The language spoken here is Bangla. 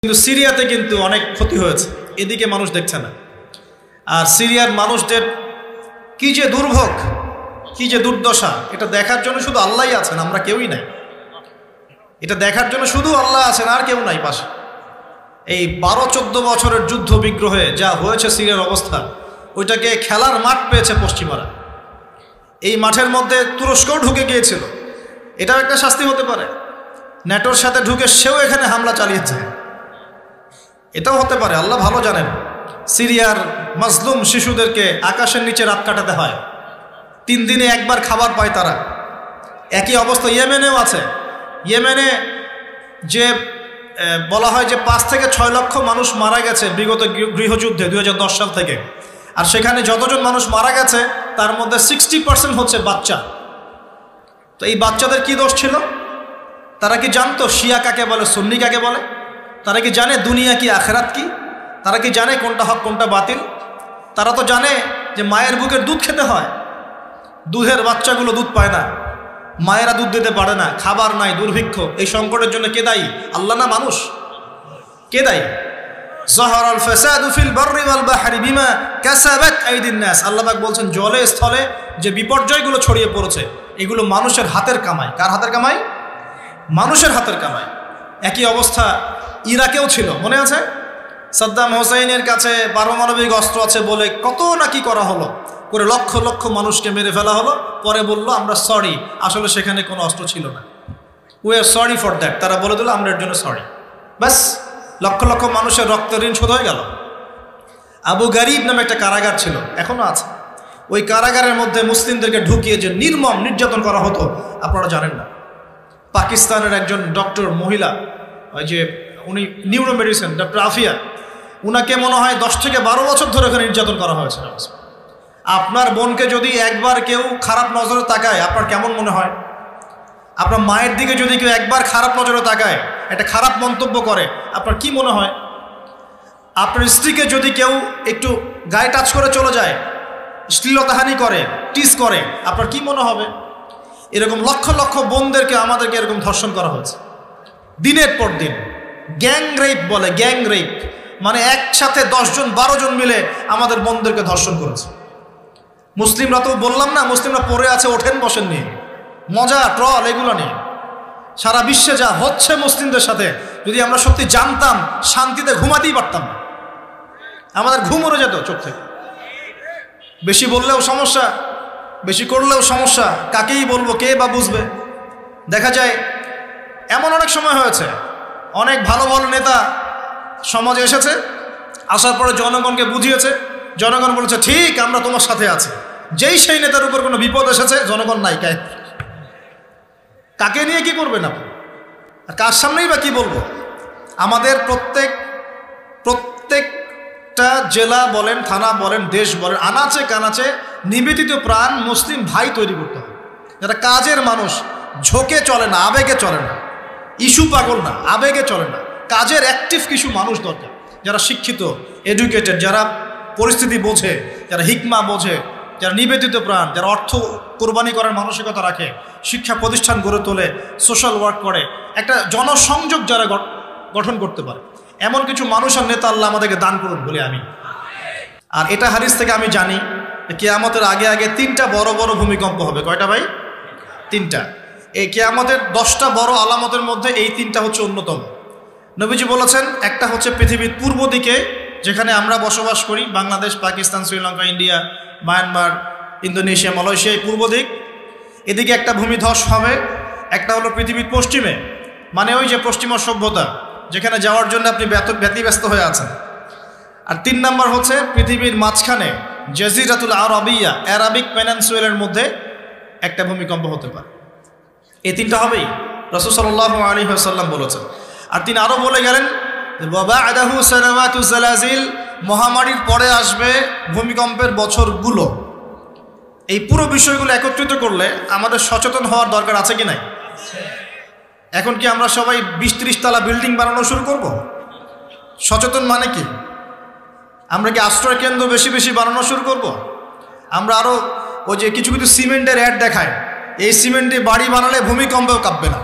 কিন্তু সিরিয়াতে কিন্তু অনেক ক্ষতি হয়েছে, এদিকে মানুষ দেখছে না। আর সিরিয়ার মানুষদের কি যে দুর্ভোগ, কি যে দুর্দশা, এটা দেখার জন্য শুধু আল্লাহই আছেন, আমরা কেউই নাই। এটা দেখার জন্য শুধু আল্লাহ আছেন, আর কেউ নাই পাশে। এই 12-14 বছরের যুদ্ধ বিগ্রহে যা হয়েছে সিরিয়ার অবস্থা, ওইটাকে খেলার মাঠ পেয়েছে পশ্চিমারা। এই মাঠের মধ্যে তুরস্কও ঢুকে গিয়েছিল, এটাও একটা শাস্তি হতে পারে। ন্যাটোর সাথে ঢুকে সেও এখানে হামলা চালিয়েছে, এটাও হতে পারে, আল্লাহ ভালো জানেন। সিরিয়ার মাজলুম শিশুদেরকে আকাশের নিচে রাত কাটাতে হয়, 3 দিনে একবার খাবার পায় তারা। একই অবস্থা ইয়েমেনেও আছে। ইয়েমেনে যে বলা হয় যে 5 থেকে 6 লক্ষ মানুষ মারা গেছে বিগত গৃহযুদ্ধে 2010 সাল থেকে। আর সেখানে যতজন মানুষ মারা গেছে তার মধ্যে 60% হচ্ছে বাচ্চা। তো এই বাচ্চাদের কি দোষ ছিল? তারা কি জানতো শিয়া কাকে বলে, সুন্নি কাকে বলে? তারা কি জানে দুনিয়া কি, আখেরাত কি? তারা কি জানে কোনটা হক কোনটা বাতিল? তারা তো জানে যে মায়ের বুকের দুধ খেতে হয়, দুধের বাচ্চাগুলো দুধ পায় না, মায়েরা দুধ দিতে পারে না, খাবার নাই, দুর্ভিক্ষ। এই সংকটের জন্য কে দায়ী? আল্লাহ না মানুষ? কে দায়ী? যাহারাল ফাসাদু ফিল বাররি ওয়াল বাহরি বিমা কাসাবাত আইদিন নাস। আল্লাহ পাক বলছেন জলে স্থলে যে বিপর্যয়গুলো ছড়িয়ে পড়েছে এগুলো মানুষের হাতের কামাই। কার হাতের কামাই? মানুষের হাতের কামাই। একই অবস্থা ইরাকেও ছিল, মনে আছে? সাদ্দাম হোসেনের কাছে পারমাণবিক অস্ত্র আছে বলে কত নাকি করা হলো, করে লক্ষ লক্ষ মানুষকে মেরে ফেলা হলো। পরে বলল আমরা সরি, আসলে সেখানে কোনো অস্ত্র ছিল না। We are sorry for that. তারা বলে দিল আমরা এর জন্য সরি। ব্যাস, লক্ষ লক্ষ মানুষের রক্ত ঋণ শোধ হয়ে গেল। আবু গারিব নামে একটা কারাগার ছিল, এখনো আছে। ওই কারাগারের মধ্যে মুসলিমদেরকে ঢুকিয়ে যে নির্মম নির্যাতন করা হতো আপনারা জানেন না। পাকিস্তানের একজন ডক্টর মহিলা, ওই যে উনি নিউরো মেডিসিন ডক্টর আফিয়া, উনাকে মনে হয় 10 থেকে 12 বছর ধরে ওখানে নির্যাতন করা হয়েছে। আপনার বোনকে যদি একবার কেউ খারাপ নজরে তাকায় আপনার কেমন মনে হয়? আপনার মায়ের দিকে যদি কেউ একবার খারাপ নজরে তাকায়, একটা খারাপ মন্তব্য করে, আপনার কি মনে হয়? আপনার স্ত্রীকে যদি কেউ একটু গায়ে টাচ করে চলে যায়, শ্লীলতাহানি করে, টিস করে, আপনার কি মনে হবে? এরকম লক্ষ লক্ষ বোনদেরকে আমাদেরকে এরকম ধর্ষণ করা হয়েছে দিনের পর দিন। গ্যাং রেপ বলে, গ্যাং রেপ মানে একসাথে 10 জন 12 জন মিলে আমাদের বোনদেরকে ধর্ষণ করেছে। মুসলিমরা তো বললাম না, মুসলিমরা পড়ে আছে ওঠেন বসেন নিয়ে, মজা ট্রল এগুলো নিয়ে। সারা বিশ্বে যা হচ্ছে মুসলিমদের সাথে, যদি আমরা সত্যি জানতাম শান্তিতে ঘুমাতেই পারতাম না, আমাদের ঘুম উড়ে যেত চোখ থেকে। বেশি বললেও সমস্যা, বেশি করলেও সমস্যা, কাকেই বলবো, কে বা বুঝবে? দেখা যায় এমন অনেক সময় হয়েছে, অনেক ভালো ভালো নেতা সমাজে এসেছে, আসার পরে জনগণকে বুঝিয়েছে, জনগণ বলেছে ঠিক আমরা তোমার সাথে আছি। যেই সেই নেতার উপর কোনো বিপদ এসেছে জনগণ নাই। কাকে নিয়ে কি করবেন আপনি? আর কার সামনেই বা কি বলবো? আমাদের প্রত্যেকটা জেলা বলেন, থানা বলেন, দেশ বলেন, আনাচে কানাচে নিবেদিত প্রাণ মুসলিম ভাই তৈরি করতে হবে, যারা কাজের মানুষ, ঝোঁকে চলে না, আবেগে চলে না, ইস্যু পাগল না, আবেগে চলে না, কাজের অ্যাক্টিভ কিছু মানুষ দরকার, যারা শিক্ষিত, এডুকেটেড, যারা পরিস্থিতি বোঝে, যারা হিকমা বোঝে, যারা নিবেদিত প্রাণ, যারা অর্থ কোরবানি করার মানসিকতা রাখে, শিক্ষা প্রতিষ্ঠান গড়ে তোলে, সোশ্যাল ওয়ার্ক করে, একটা জনসংযোগ যারা গঠন করতে পারে, এমন কিছু মানুষ আর নেতা আল্লাহ আমাদেরকে দান করুন বলে আমি। আর এটা হাদিস থেকে আমি জানি কিয়ামতের আগে আগে 3টা বড় বড় ভূমিকম্প হবে। কয়টা ভাই? 3টা। এই কিয়ামতের 10টা বড় আলামতের মধ্যে এই 3টা হচ্ছে অন্যতম। নবীজি বলেছেন একটা হচ্ছে পৃথিবীর পূর্ব দিকে, যেখানে আমরা বসবাস করি, Bangladesh, Pakistan, Sri Lanka, India, Myanmar, Indonesia, Malaysia, এই পূর্ব দিক, এদিকে একটা ভূমিধস হবে। একটা হলো পৃথিবীর পশ্চিমে, মানে ওই যে পশ্চিমা সভ্যতা, যেখানে যাওয়ার জন্য আপনি ব্যতিব্যস্ত হয়ে আছেন। আর 3 নম্বর হচ্ছে পৃথিবীর মাঝখানে জাজিরাতুল আরবিয়া, অ্যারাবিক পেনিনসুলার মধ্যে একটা ভূমিকম্প হতে পারে। এই 3টা হবেই, রাসূল সাল্লাল্লাহু আলাইহি ওয়াসাল্লাম বলেছেন। আর তিনি আরও বলে গেলেন ওয়াবা'দাহু সানাওয়াতু জালাজিল, মহামারীর পরে আসবে ভূমিকম্পের বছরগুলো। এই পুরো বিষয়গুলো একত্রিত করলে আমাদের সচেতন হওয়ার দরকার আছে কি নাই? এখন কি আমরা সবাই 20-30 তলা বিল্ডিং বানানো শুরু করব? সচেতন মানে কি? আমরা কি আশ্রয় কেন্দ্র বেশি বেশি বানানো শুরু করব? আমরা আরও ওই যে কিছু কিছু সিমেন্টের অ্যাড দেখায়, এই সিমেন্টে বাড়ি বানালে ভূমিকম্পেও কাঁপবে না।